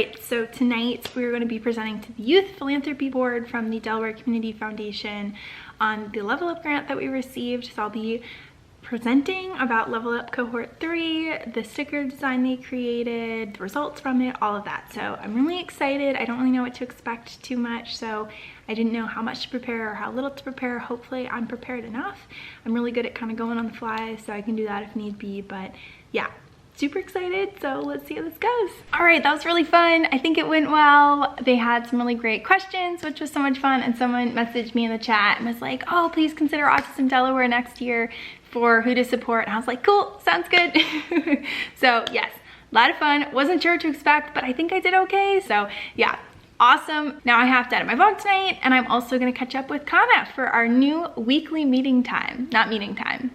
right, so tonight we're going to be presenting to the Youth Philanthropy Board from the Delaware Community Foundation on the Level Up grant that we received. So I'll be presenting about Level Up Cohort 3, the sticker design they created, the results from it, all of that. So I'm really excited. I don't really know what to expect too much, so I didn't know how much to prepare or how little to prepare. Hopefully I'm prepared enough. I'm really good at kind of going on the fly, so I can do that if need be, but yeah. Super excited, so let's see how this goes. All right, that was really fun. I think it went well. They had some really great questions, which was so much fun, and someone messaged me in the chat and was like, oh, please consider Autism Delaware next year for who to support, and I was like, cool, sounds good. So yes, a lot of fun. Wasn't sure what to expect, but I think I did okay, so yeah. Awesome. Now I have to edit my vlog tonight, and I'm also gonna catch up with Kana for our new weekly meeting time. Not meeting time,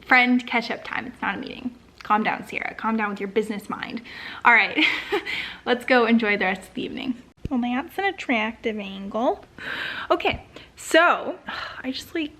friend catch-up time. It's not a meeting. Calm down, Sierra. Calm down with your business mind. All right, let's go enjoy the rest of the evening. Well, that's an attractive angle. Okay, so I just like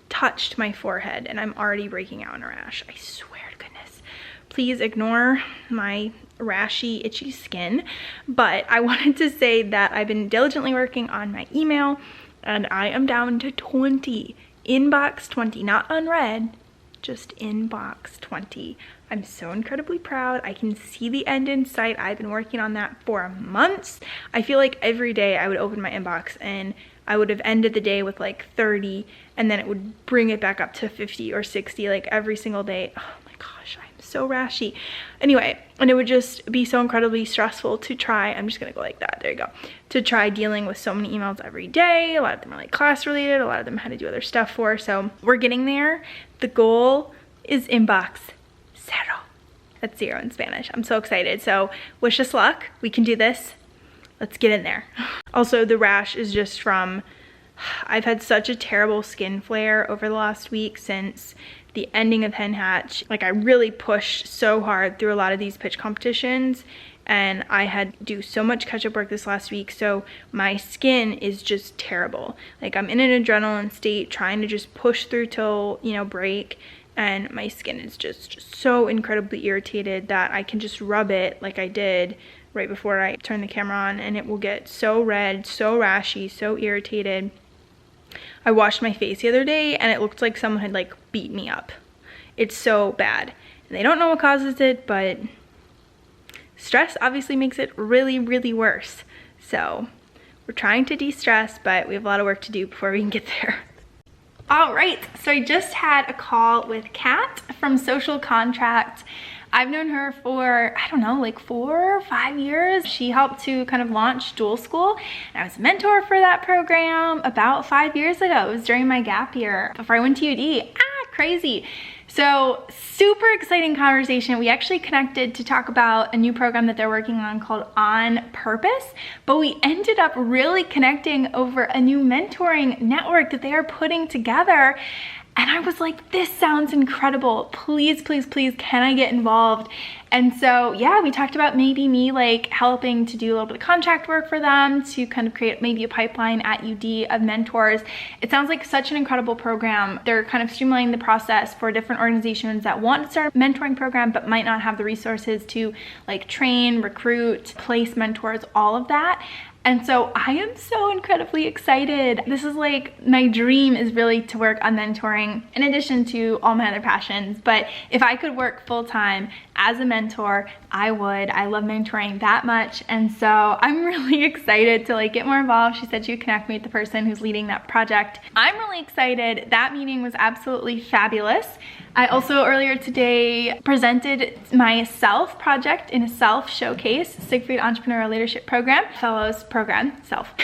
touched my forehead and I'm already breaking out in a rash. I swear to goodness. Please ignore my rashy, itchy skin. But I wanted to say that I've been diligently working on my email and I am down to 20. Inbox 20, not unread. Just inbox 20. I'm so incredibly proud. I can see the end in sight. I've been working on that for months. I feel like every day I would open my inbox and I would have ended the day with like 30 and then it would bring it back up to 50 or 60 like every single day. Oh my gosh, I'm so rashy. Anyway, and it would just be so incredibly stressful to try. I'm just gonna go like that, there you go. To try dealing with so many emails every day. A lot of them are like class related, a lot of them had to do other stuff for, so we're getting there. The goal is inbox 0. That's 0 in Spanish. I'm so excited. So wish us luck. We can do this. Let's get in there. Also, the rash is just from, I've had such a terrible skin flare over the last week since the ending of Hen Hatch. Like I really pushed so hard through a lot of these pitch competitions and I had to do so much catch-up work this last week, so my skin is just terrible. Like I'm in an adrenaline state trying to just push through till, you know, break, and my skin is just so incredibly irritated that I can just rub it like I did right before I turn the camera on and it will get so red, so rashy, so irritated. I washed my face the other day and it looked like someone had like beat me up. It's so bad. And they don't know what causes it, but stress obviously makes it really, really worse. So we're trying to de-stress, but we have a lot of work to do before we can get there. All right, so I just had a call with Kat from Social Contract. I've known her for, I don't know, like 4 or 5 years. She helped to kind of launch Dual School, and I was a mentor for that program about 5 years ago. It was during my gap year before I went to UD. Crazy. So super exciting conversation. We actually connected to talk about a new program that they're working on called On Purpose, but we ended up really connecting over a new mentoring network that they are putting together. And I was like, this sounds incredible. Please, please, please, can I get involved? And so, yeah, we talked about maybe me like helping to do a little bit of contract work for them to kind of create maybe a pipeline at UD of mentors. It sounds like such an incredible program. They're kind of streamlining the process for different organizations that want to start a mentoring program but might not have the resources to like train, recruit, place mentors, all of that. And so I am so incredibly excited. This is like, my dream is really to work on mentoring in addition to all my other passions. But if I could work full-time as a mentor, I would. I love mentoring that much. And so I'm really excited to like get more involved. She said she would connect me with the person who's leading that project. I'm really excited. That meeting was absolutely fabulous. I also earlier today presented my self project in a self showcase, Siegfried Entrepreneurial Leadership Program, Fellows Program, self.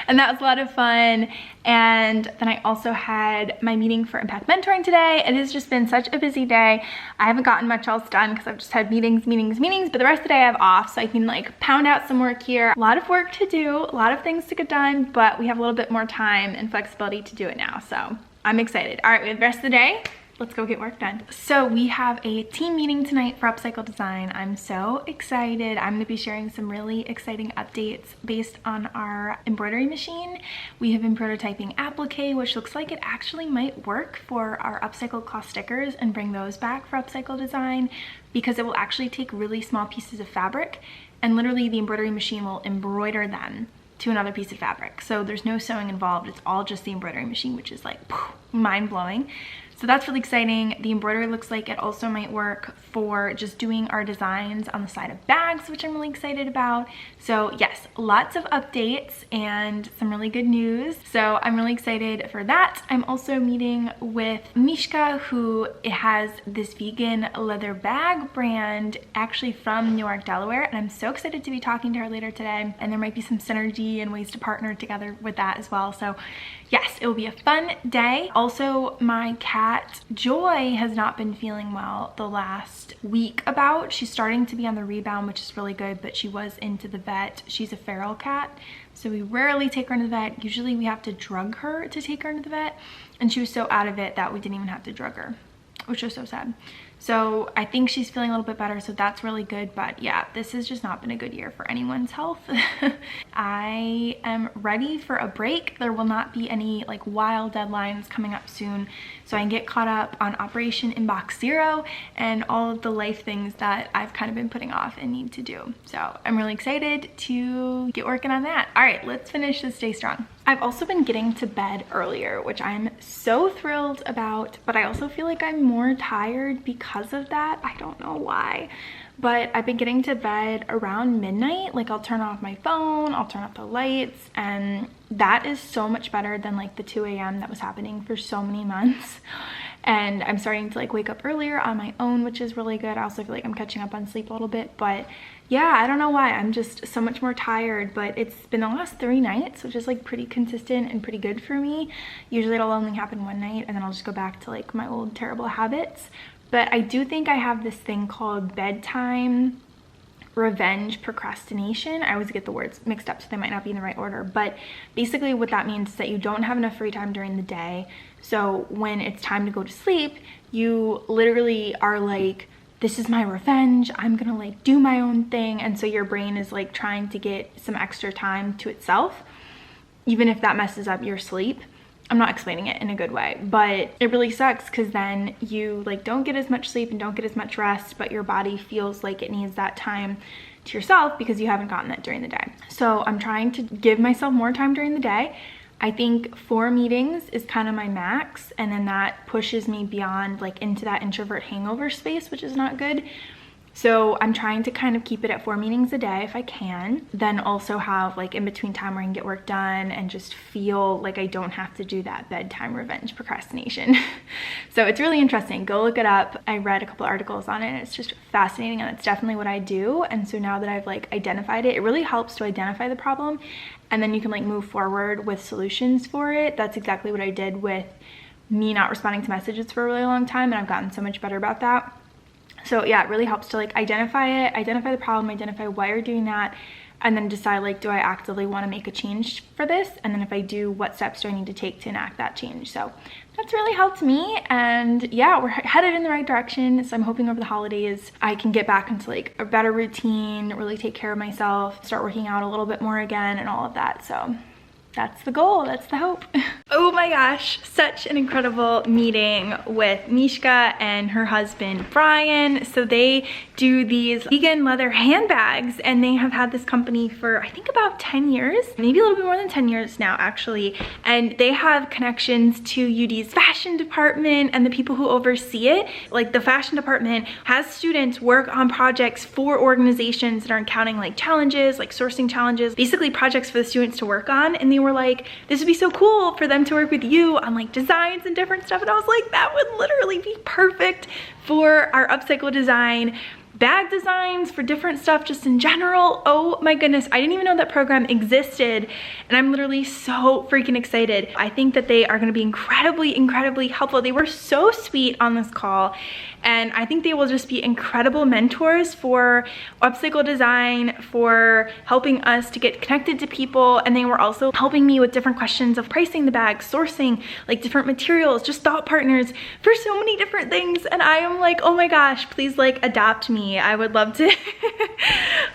And that was a lot of fun. And then I also had my meeting for Impact Mentoring today. It has just been such a busy day. I haven't gotten much else done because I've just had meetings, but the rest of the day I have off, so I can like pound out some work here. A lot of work to do, a lot of things to get done, but we have a little bit more time and flexibility to do it now, so I'm excited. All right, we have the rest of the day. let's go get work done. So we have a team meeting tonight for Upcycle Design. I'm so excited. I'm gonna be sharing some really exciting updates based on our embroidery machine. We have been prototyping applique, which looks like it actually might work for our upcycled cloth stickers, and bring those back for Upcycle Design because it will actually take really small pieces of fabric and literally the embroidery machine will embroider them to another piece of fabric. So there's no sewing involved. It's all just the embroidery machine, which is like mind-blowing. So that's really exciting. The embroidery looks like it also might work for just doing our designs on the side of bags, which I'm really excited about. So yes, lots of updates and some really good news. So I'm really excited for that. I'm also meeting with Mishqua, who has this vegan leather bag brand actually from Newark, Delaware. And I'm so excited to be talking to her later today. And there might be some synergy and ways to partner together with that as well. So yes, it will be a fun day. Also, my cat Joy has not been feeling well the last week about. She's starting to be on the rebound, which is really good, but she was into the vet. She's a feral cat, so we rarely take her into the vet. Usually we have to drug her to take her into the vet, and she was so out of it that we didn't even have to drug her, which was so sad. So I think she's feeling a little bit better, so that's really good. But yeah, this has just not been a good year for anyone's health. I am ready for a break. There will not be any like wild deadlines coming up soon, so I can get caught up on Operation Inbox Zero and all of the life things that I've kind of been putting off and need to do. So I'm really excited to get working on that. All right, let's finish this day strong. I've also been getting to bed earlier, which I'm so thrilled about, but I also feel like I'm more tired because of that. I don't know why, but I've been getting to bed around midnight. Like I'll turn off my phone, I'll turn off the lights, and that is so much better than like the 2 a.m. that was happening for so many months. And I'm starting to like wake up earlier on my own, which is really good. I also feel like I'm catching up on sleep a little bit, but yeah, I don't know why. I'm just so much more tired, but it's been the last 3 nights, which is like pretty consistent and pretty good for me. Usually it'll only happen one night and then I'll just go back to like my old terrible habits. But I do think I have this thing called bedtime revenge procrastination. I always get the words mixed up, so they might not be in the right order, but basically what that means is that you don't have enough free time during the day. So when it's time to go to sleep, you literally are like, this is my revenge, I'm gonna like do my own thing. And so your brain is like trying to get some extra time to itself, even if that messes up your sleep. I'm not explaining it in a good way, but it really sucks because then you like don't get as much sleep and don't get as much rest, but your body feels like it needs that time to yourself because you haven't gotten that during the day. So I'm trying to give myself more time during the day. I think 4 meetings is kind of my max, and then that pushes me beyond like into that introvert hangover space, which is not good. So I'm trying to kind of keep it at 4 meetings a day if I can, then also have like in between time where I can get work done and just feel like I don't have to do that bedtime revenge procrastination. So it's really interesting. Go look it up. I read a couple articles on it and it's just fascinating, and it's definitely what I do. And so now that I've like identified it, it really helps to identify the problem, and then you can like move forward with solutions for it. That's exactly what I did with me not responding to messages for a really long time, and I've gotten so much better about that. So yeah, it really helps to like identify it, identify the problem, identify why you're doing that, and then decide like, do I actively want to make a change for this? And then if I do, what steps do I need to take to enact that change? So that's really helped me, and yeah, we're headed in the right direction. So I'm hoping over the holidays I can get back into like a better routine, really take care of myself, start working out a little bit more again and all of that. So that's the goal, that's the hope. Oh my gosh, such an incredible meeting with Mishqua and her husband Brian. So they do these vegan leather handbags, and they have had this company for I think about 10 years, maybe a little bit more than 10 years now actually. And they have connections to UD's fashion department and the people who oversee it. Like the fashion department has students work on projects for organizations that are encountering like challenges, like sourcing challenges, basically projects for the students to work on. And they were like, this would be so cool for them to work with you on like designs and different stuff. And I was like, that would literally be perfect for our upcycle design bag designs for different stuff just in general. Oh my goodness, I didn't even know that program existed, and I'm literally so freaking excited. I think that they are going to be incredibly helpful. They were so sweet on this call, and I think they will just be incredible mentors for upcycle design, for helping us to get connected to people, and they were also helping me with different questions of pricing the bag, sourcing like different materials, just thought partners for so many different things. And I am like, oh my gosh, please like adopt me. I would love to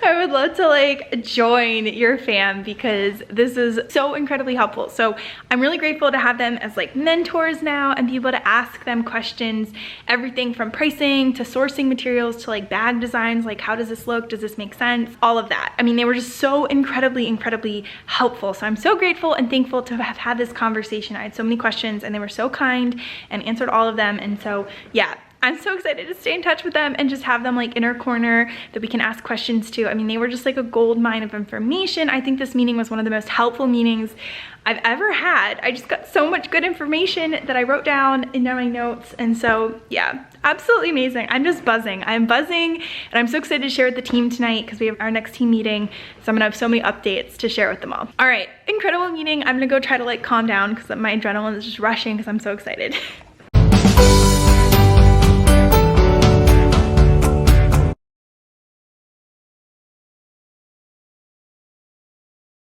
I would love to like join your fam, because this is so incredibly helpful. So I'm really grateful to have them as like mentors now and be able to ask them questions, everything from pricing to sourcing materials to like bag designs, like how does this look, does this make sense, all of that. I mean, they were just so incredibly helpful. So I'm so grateful and thankful to have had this conversation. I had so many questions and they were so kind and answered all of them. And so yeah, I'm so excited to stay in touch with them and just have them like in our corner that we can ask questions to. I mean, they were just like a gold mine of information. I think this meeting was one of the most helpful meetings I've ever had. I just got so much good information that I wrote down in my notes. And so yeah, absolutely amazing. I'm just buzzing. I'm buzzing, and I'm so excited to share with the team tonight because we have our next team meeting. So I'm gonna have so many updates to share with them all. All right, incredible meeting. I'm gonna go try to like calm down because my adrenaline is just rushing because I'm so excited.